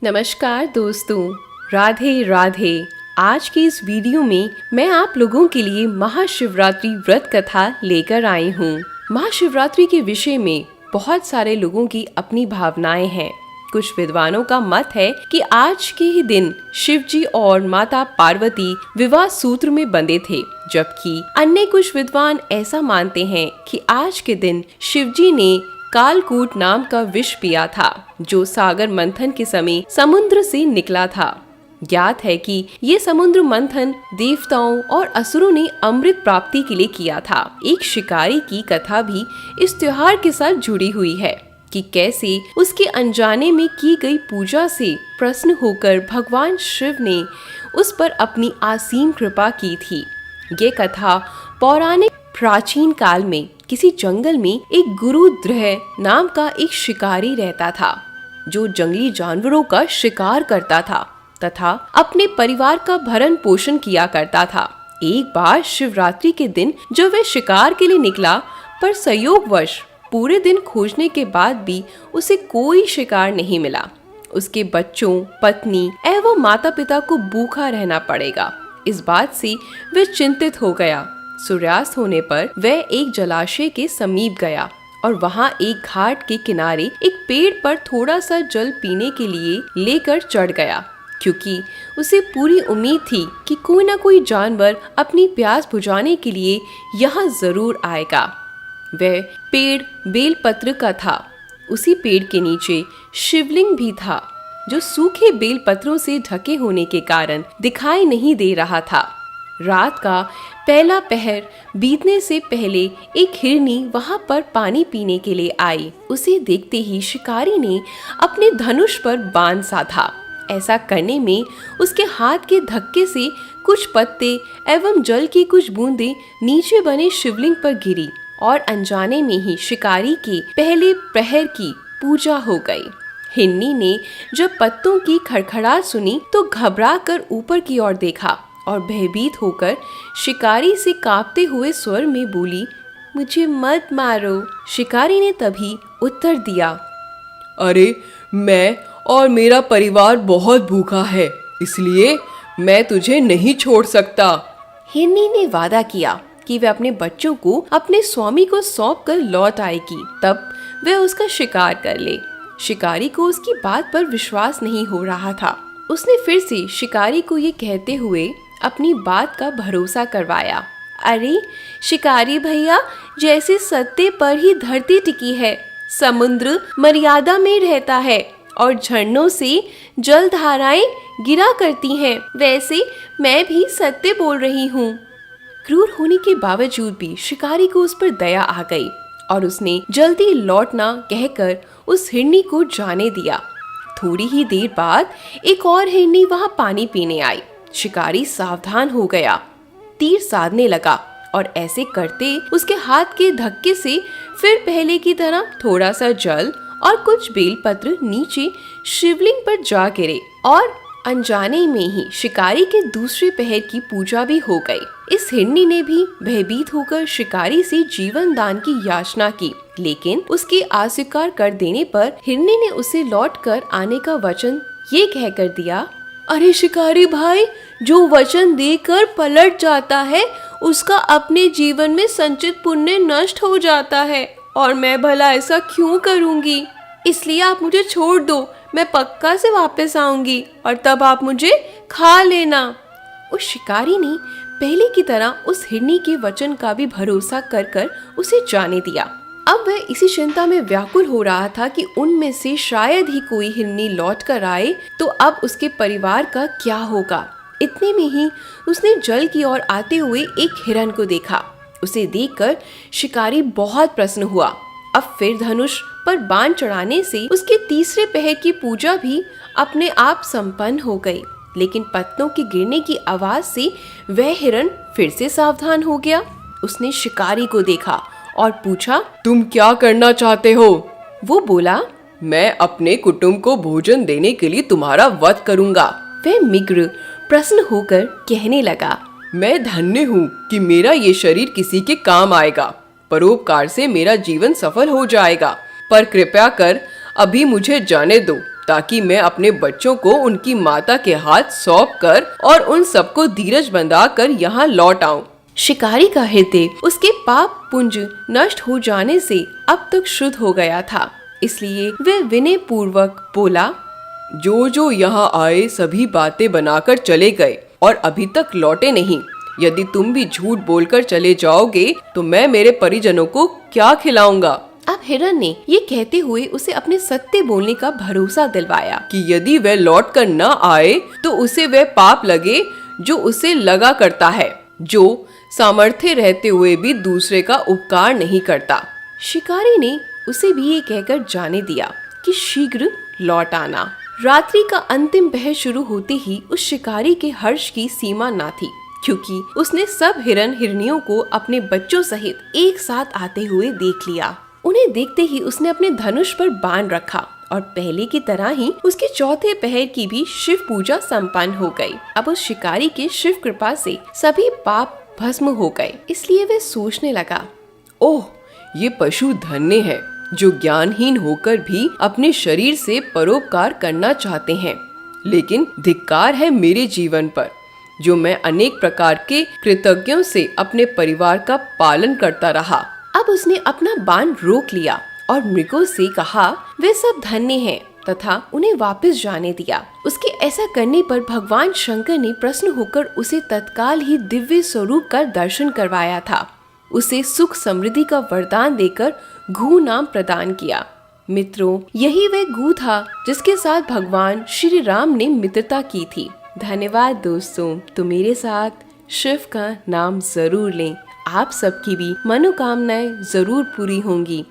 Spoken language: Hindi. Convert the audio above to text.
नमस्कार दोस्तों, राधे राधे। आज की इस वीडियो में मैं आप लोगों के लिए महाशिवरात्रि व्रत कथा लेकर आई हूँ। महाशिवरात्रि के विषय में बहुत सारे लोगों की अपनी भावनाएं हैं। कुछ विद्वानों का मत है कि आज के ही दिन शिव जी और माता पार्वती विवाह सूत्र में बंधे थे, जबकि अन्य कुछ विद्वान ऐसा मानते हैं कि आज के दिन शिव जी ने कालकूट नाम का विष पिया था, जो सागर मंथन के समय समुद्र से निकला था। ज्ञात है कि ये समुद्र मंथन देवताओं और असुरों ने अमृत प्राप्ति के लिए किया था। एक शिकारी की कथा भी इस त्योहार के साथ जुड़ी हुई है कि कैसे उसके अनजाने में की गई पूजा से प्रसन्न होकर भगवान शिव ने उस पर अपनी असीम कृपा की थी। ये कथा पौराणिक प्राचीन काल में किसी जंगल में एक गुरुद्रह नाम का एक शिकारी रहता था, जो जंगली जानवरों का शिकार करता था तथा अपने परिवार का भरण पोषण किया करता था। एक बार शिवरात्रि के दिन जब वह शिकार के लिए निकला, पर संयोगवश पूरे दिन खोजने के बाद भी उसे कोई शिकार नहीं मिला। उसके बच्चों, पत्नी एवं माता पिता को भूखा रहना पड़ेगा। इस बात से वह चिंतित हो गया। सूर्यास्त होने पर वह एक जलाशय के समीप गया और वहां एक घाट के किनारे एक पेड़ पर थोड़ा सा जल पीने के लिए लेकर चढ़ गया, क्योंकि उसे पूरी उम्मीद थी कि कोई न कोई जानवर अपनी प्यास बुझाने के लिए यहाँ जरूर आएगा। वह पेड़ बेलपत्र का था। उसी पेड़ के नीचे शिवलिंग भी था, जो सूखे बेलपत्रों से ढके होने के कारण दिखाई नहीं दे रहा था। रात का पहला पहर बीतने से पहले एक हिरनी वहां पर पानी पीने के लिए आई। उसे देखते ही शिकारी ने अपने धनुष पर बाण साधा। ऐसा करने में उसके हाथ के धक्के से कुछ पत्ते एवं जल की कुछ बूंदें नीचे बने शिवलिंग पर गिरी और अनजाने में ही शिकारी के पहले प्रहर की पूजा हो गई। हिरनी ने जब पत्तों की खड़खड़ाहट सुनी तो घबरा कर ऊपर की ओर देखा और भयभीत होकर शिकारी से कांपते हुए स्वर में बोली, मुझे मत मारो। शिकारी ने तभी उत्तर दिया, अरे मैं और मेरा परिवार बहुत भूखा है, इसलिए मैं तुझे नहीं छोड़ सकता। हिरनी ने वादा किया कि वह अपने बच्चों को अपने स्वामी को सौंप कर लौट आएगी, तब वह उसका शिकार कर ले। शिकारी को उसकी बात पर विश्वास नहीं हो रहा था। उसने फिर से शिकारी को ये कहते हुए अपनी बात का भरोसा करवाया, अरे शिकारी भैया, जैसे सत्य पर ही धरती टिकी है, समुद्र मर्यादा में रहता है और झरनों से जल धाराएं गिरा करती हैं, वैसे मैं भी सत्य बोल रही हूँ। क्रूर होने के बावजूद भी शिकारी को उस पर दया आ गई और उसने जल्दी लौटना कहकर उस हिरनी को जाने दिया। थोड़ी ही देर बाद एक और हिरनी वहां पानी पीने आई। शिकारी सावधान हो गया, तीर साधने लगा और ऐसे करते उसके हाथ के धक्के से फिर पहले की तरह थोड़ा सा जल और कुछ बेलपत्र नीचे शिवलिंग पर जा गिरे और अनजाने में ही शिकारी के दूसरे पहर की पूजा भी हो गई। इस हिरनी ने भी भयभीत होकर शिकारी से जीवन दान की याचना की, लेकिन उसके अस्वीकार कर देने पर हिरनी ने उसे लौट कर आने का वचन ये कहकर दिया, अरे शिकारी भाई, जो वचन देकर पलट जाता है उसका अपने जीवन में संचित पुण्य नष्ट हो जाता है, और मैं भला ऐसा क्यों करूंगी। इसलिए आप मुझे छोड़ दो, मैं पक्का से वापस आऊंगी और तब आप मुझे खा लेना। उस शिकारी ने पहले की तरह उस हिरनी के वचन का भी भरोसा कर कर उसे जाने दिया। अब वह इसी चिंता में व्याकुल हो रहा था कि उनमें से शायद ही कोई हिरनी लौट कर आए तो अब उसके परिवार का क्या होगा। इतने में ही उसने जल की ओर आते हुए एक हिरन को देखा। उसे देखकर शिकारी बहुत प्रसन्न हुआ। अब फिर धनुष पर बाण चढ़ाने से उसके तीसरे पहर की पूजा भी अपने आप संपन्न हो गई, लेकिन पत्तों के गिरने की आवाज से वह हिरन फिर से सावधान हो गया। उसने शिकारी को देखा और पूछा, तुम क्या करना चाहते हो? वो बोला, मैं अपने कुटुंब को भोजन देने के लिए तुम्हारा वध करूंगा। वह मिग्र प्रसन्न होकर कहने लगा, मैं धन्य हूँ कि मेरा ये शरीर किसी के काम आएगा। परोपकार से मेरा जीवन सफल हो जाएगा, पर कृपया कर अभी मुझे जाने दो। ताकि मैं अपने बच्चों को उनकी माता के हाथ सौंप कर और उन सबको धीरज बंधाकर यहाँ लौट आऊं। शिकारी का हृदय उसके पाप पुंज नष्ट हो जाने से अब तक शुद्ध हो गया था, इसलिए वह विनय पूर्वक बोला, जो यहाँ आए सभी बातें बनाकर चले गए और अभी तक लौटे नहीं। यदि तुम भी झूठ बोलकर चले जाओगे तो मैं मेरे परिजनों को क्या खिलाऊंगा। अब हिरण ने ये कहते हुए उसे अपने सत्य बोलने का भरोसा दिलवाया कि यदि वह लौट कर न आए तो उसे वह पाप लगे जो उसे लगा करता है, जो सामर्थ्य रहते हुए भी दूसरे का उपकार नहीं करता। शिकारी ने उसे भी ये कहकर जाने दिया कि शीघ्र लौट आना। रात्रि का अंतिम पहर शुरू होते ही उस शिकारी के हर्ष की सीमा न थी, क्योंकि उसने सब हिरन हिरनियों को अपने बच्चों सहित एक साथ आते हुए देख लिया। उन्हें देखते ही उसने अपने धनुष पर बाण रखा और पहले की तरह ही उसके चौथे पहर की भी शिव पूजा संपन्न हो गई। अब उस शिकारी के शिव कृपा से सभी पाप भस्म हो गए, इसलिए वह सोचने लगा, ओह, ये पशु धन्य है जो ज्ञानहीन होकर भी अपने शरीर से परोपकार करना चाहते हैं, लेकिन धिक्कार है मेरे जीवन पर जो मैं अनेक प्रकार के कृतज्ञों से अपने परिवार का पालन करता रहा। अब उसने अपना बाण रोक लिया और मृगों से कहा वे सब धन्य हैं तथा उन्हें वापस जाने दिया। उसके ऐसा करने पर भगवान शंकर ने प्रसन्न होकर उसे तत्काल ही दिव्य स्वरूप का दर्शन करवाया था। उसे सुख समृद्धि का वरदान देकर घू नाम प्रदान किया। मित्रों, यही वह घू था जिसके साथ भगवान श्री राम ने मित्रता की थी। धन्यवाद दोस्तों, तो मेरे साथ शिव का नाम जरूर लें, आप सबकी भी मनोकामनाएं जरूर पूरी होंगी।